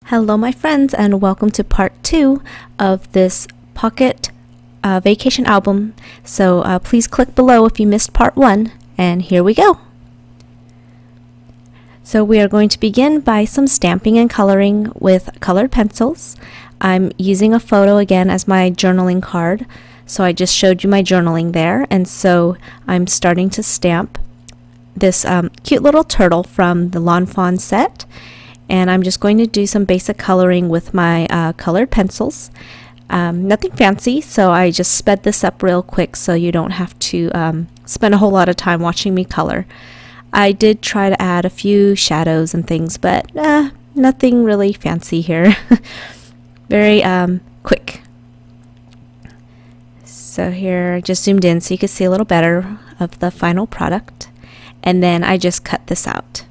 Hello my friends, and welcome to part 2 of this Pocket vacation album. So please click below if you missed part 1, and here we go. So we are going to begin by some stamping and coloring with colored pencils. I'm using a photo again as my journaling card, so I just showed you my journaling there, and so I'm starting to stamp this cute little turtle from the Lawn Fawn set. And I'm just going to do some basic coloring with my colored pencils. Nothing fancy, so I just sped this up real quick so you don't have to spend a whole lot of time watching me color. I did try to add a few shadows and things, but nothing really fancy here. Very quick. So here I just zoomed in so you can see a little better of the final product. And then I just cut this out.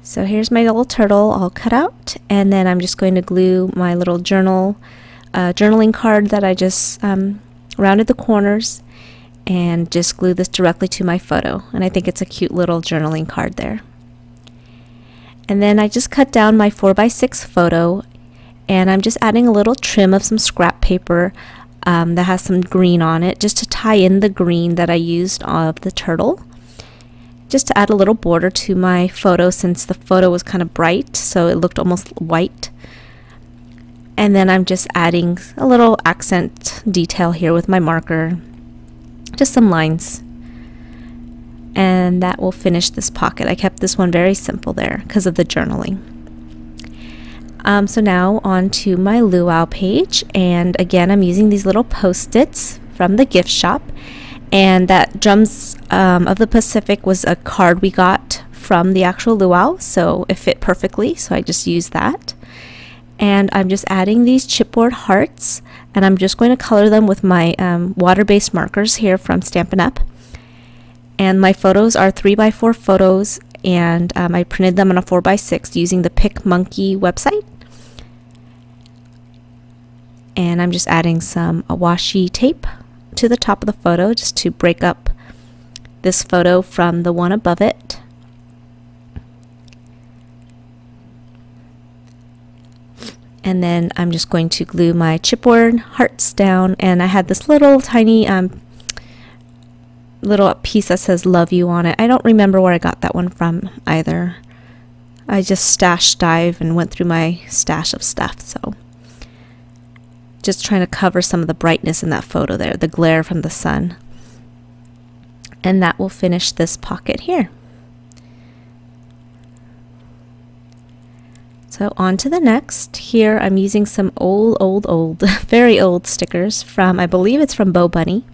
So here's my little turtle all cut out, and then I'm just going to glue my little journaling card that I just rounded the corners, and just glue this directly to my photo. And I think it's a cute little journaling card there. And then I just cut down my 4x6 photo, and I'm just adding a little trim of some scrap paper that has some green on it, just to tie in the green that I used of the turtle. Just to add a little border to my photo, since the photo was kind of bright, so it looked almost white. And then I'm just adding a little accent detail here with my marker, just some lines. And that will finish this pocket. I kept this one very simple there because of the journaling. So now on to my luau page, and again I'm using these little post-its from the gift shop. And that Drums of the Pacific was a card we got from the actual luau, so it fit perfectly, so I just used that. And I'm just adding these chipboard hearts, and I'm just going to color them with my water-based markers here from Stampin' Up. And my photos are 3x4 photos, and I printed them on a 4x6 using the PicMonkey website. And I'm just adding some washi tape to the top of the photo just to break up this photo from the one above it. And then I'm just going to glue my chipboard hearts down, and I had this little tiny little piece that says love you on it. I don't remember where I got that one from either. I just stash dive and went through my stash of stuff, so just trying to cover some of the brightness in that photo there, the glare from the sun. And that will finish this pocket here. So on to the next. Here I'm using some old, very old stickers from, I believe it's from Bo Bunny.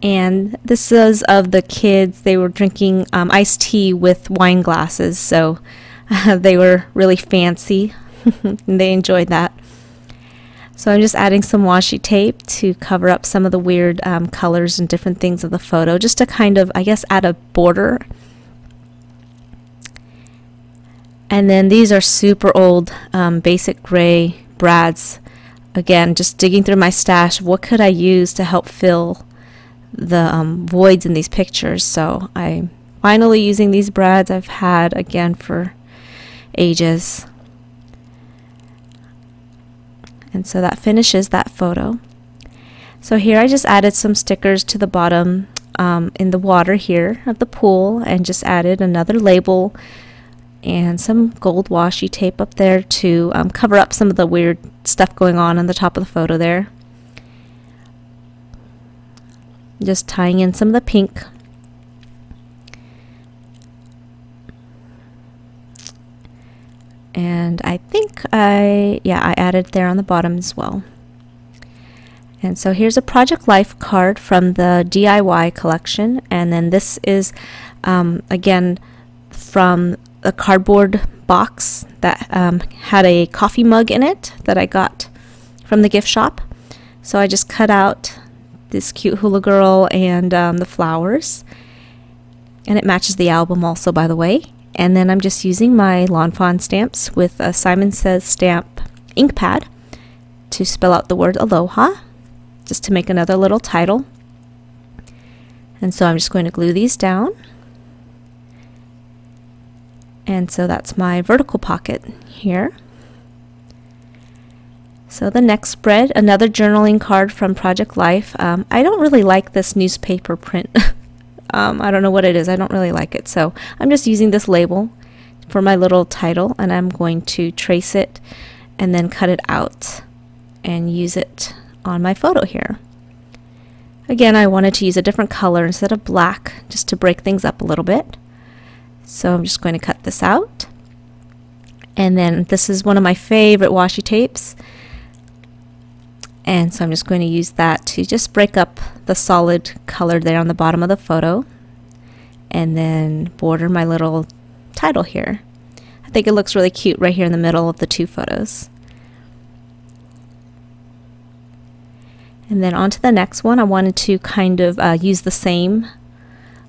And this is of the kids. They were drinking iced tea with wine glasses, so they were really fancy. And they enjoyed that. So I'm just adding some washi tape to cover up some of the weird colors and different things of the photo, just to kind of, I guess, add a border. And then these are super old basic gray brads. Again, just digging through my stash of what could I use to help fill the voids in these pictures. So I'm finally using these brads I've had again for ages. And so that finishes that photo. So here I just added some stickers to the bottom in the water here of the pool, and just added another label and some gold washi tape up there to cover up some of the weird stuff going on the top of the photo there. Just tying in some of the pink. And I think I added there on the bottom as well. And so here's a Project Life card from the DIY collection, and then this is again from a cardboard box that had a coffee mug in it that I got from the gift shop. So I just cut out this cute hula girl and the flowers, and it matches the album also, by the way. And then I'm just using my Lawn Fawn stamps with a Simon Says stamp ink pad to spell out the word aloha, just to make another little title. And so I'm just going to glue these down. And so that's my vertical pocket here. So the next spread, another journaling card from Project Life. I don't really like this newspaper print. I don't know what it is. I don't really like it. So I'm just using this label for my little title, and I'm going to trace it and then cut it out and use it on my photo here. Again, I wanted to use a different color instead of black, just to break things up a little bit. So I'm just going to cut this out. And then this is one of my favorite washi tapes. And so I'm just going to use that to just break up the solid color there on the bottom of the photo, and then border my little title here. I think it looks really cute right here in the middle of the two photos. And then on to the next one. I wanted to kind of use the same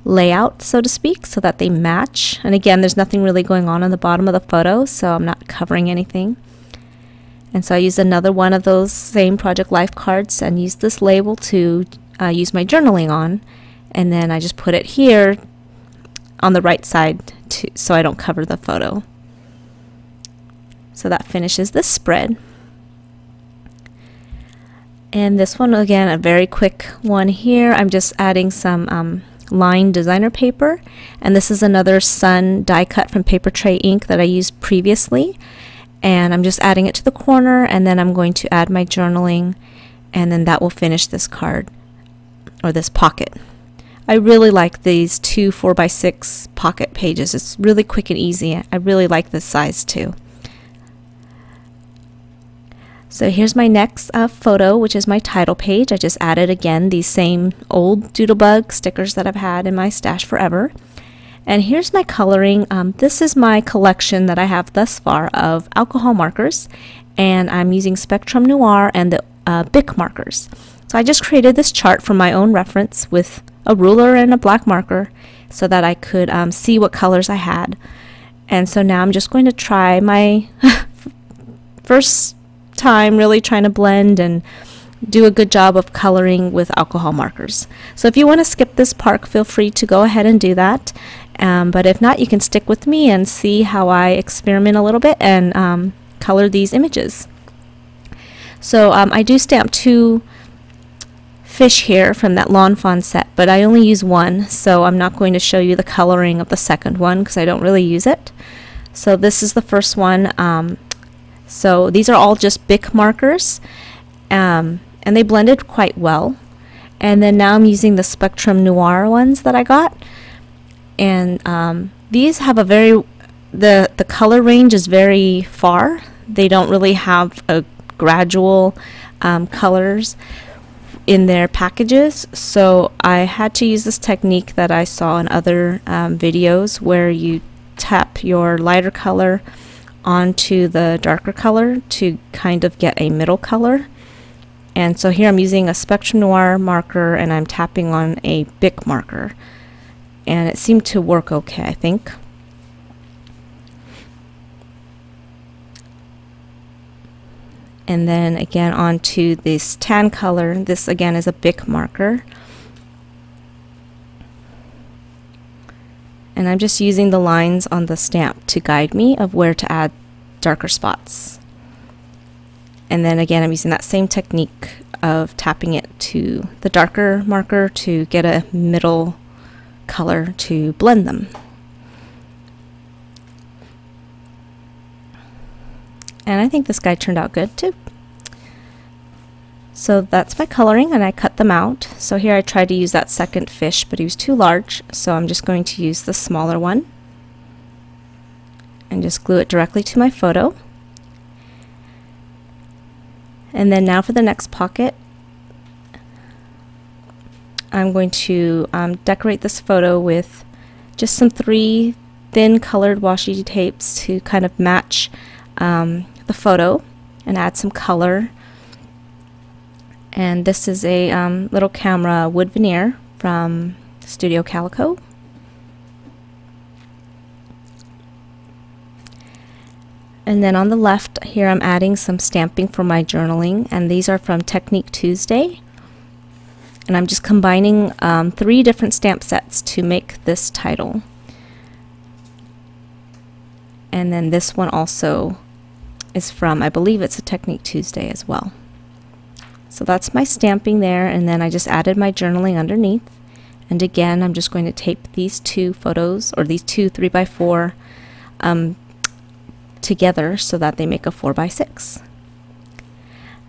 layout, so to speak, so that they match. And again, there's nothing really going on the bottom of the photo, so I'm not covering anything. And so I used another one of those same Project Life cards and used this label to use my journaling on. And then I just put it here on the right side so I don't cover the photo. So that finishes this spread. And this one, again, a very quick one here. I'm just adding some lined designer paper. And this is another Sun die cut from Paper Tray ink that I used previously. And I'm just adding it to the corner, and then I'm going to add my journaling, and then that will finish this card, or this pocket. I really like these two 4x6 pocket pages. It's really quick and easy. I really like this size too. So here's my next photo, which is my title page. I just added again these same old Doodlebug stickers that I've had in my stash forever. And here's my coloring. This is my collection that I have thus far of alcohol markers, and I'm using Spectrum Noir and the Bic markers. So I just created this chart for my own reference with a ruler and a black marker so that I could see what colors I had. And so now I'm just going to try my first time really trying to blend and do a good job of coloring with alcohol markers. So if you want to skip this part, feel free to go ahead and do that. But if not, you can stick with me and see how I experiment a little bit and color these images. So I do stamp two fish here from that Lawn Fawn set, but I only use one, so I'm not going to show you the coloring of the second one because I don't really use it. So this is the first one. So these are all just Bic markers, and they blended quite well. And then now I'm using the Spectrum Noir ones that I got. And these have a the color range is very far. They don't really have a gradual colors in their packages, so I had to use this technique that I saw in other videos where you tap your lighter color onto the darker color to kind of get a middle color. And so here I'm using a Spectrum Noir marker and I'm tapping on a Bic marker, and it seemed to work okay, I think. And then again onto this tan color. This again is a Bic marker. And I'm just using the lines on the stamp to guide me of where to add darker spots. And then again I'm using that same technique of tapping it to the darker marker to get a middle color to blend them. And I think this guy turned out good too. So that's my coloring, and I cut them out. So here I tried to use that second fish, but he was too large, so I'm just going to use the smaller one and just glue it directly to my photo. And then now for the next pocket, I'm going to decorate this photo with just some 3 thin colored washi tapes to kind of match the photo and add some color. And this is a little camera wood veneer from Studio Calico. And then on the left here I'm adding some stamping for my journaling, and these are from Technique Tuesday. And I'm just combining 3 different stamp sets to make this title. And then this one also is from, I believe it's a Technique Tuesday as well. So that's my stamping there, and then I just added my journaling underneath. And again, I'm just going to tape these two photos, or these two 3x4 together so that they make a 4x6.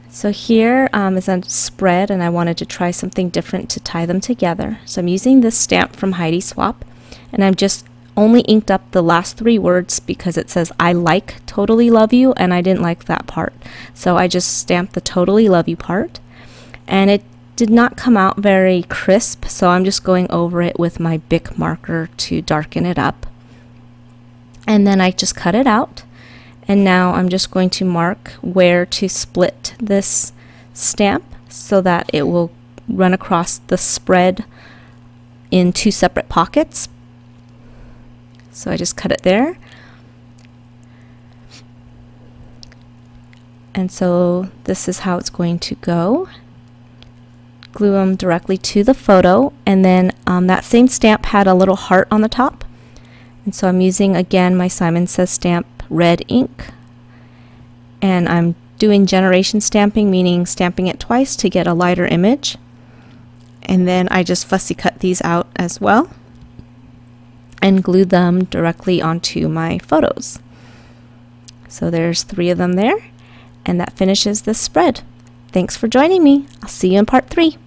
So here is a spread, and I wanted to try something different to tie them together. So I'm using this stamp from Heidi Swapp, and I'm just only inked up the last 3 words because it says I like totally love you, and I didn't like that part. So I just stamped the totally love you part, and it did not come out very crisp, so I'm just going over it with my Bic marker to darken it up. And then I just cut it out, and now I'm just going to mark where to split this stamp so that it will run across the spread in 2 separate pockets. So I just cut it there. And so this is how it's going to go. Glue them directly to the photo, and then that same stamp had a little heart on the top. And so I'm using again my Simon Says stamp red ink, and I'm doing generation stamping, meaning stamping it twice to get a lighter image. And then I just fussy cut these out as well and glue them directly onto my photos. So there's 3 of them there, and that finishes this spread. Thanks for joining me. I'll see you in part 3.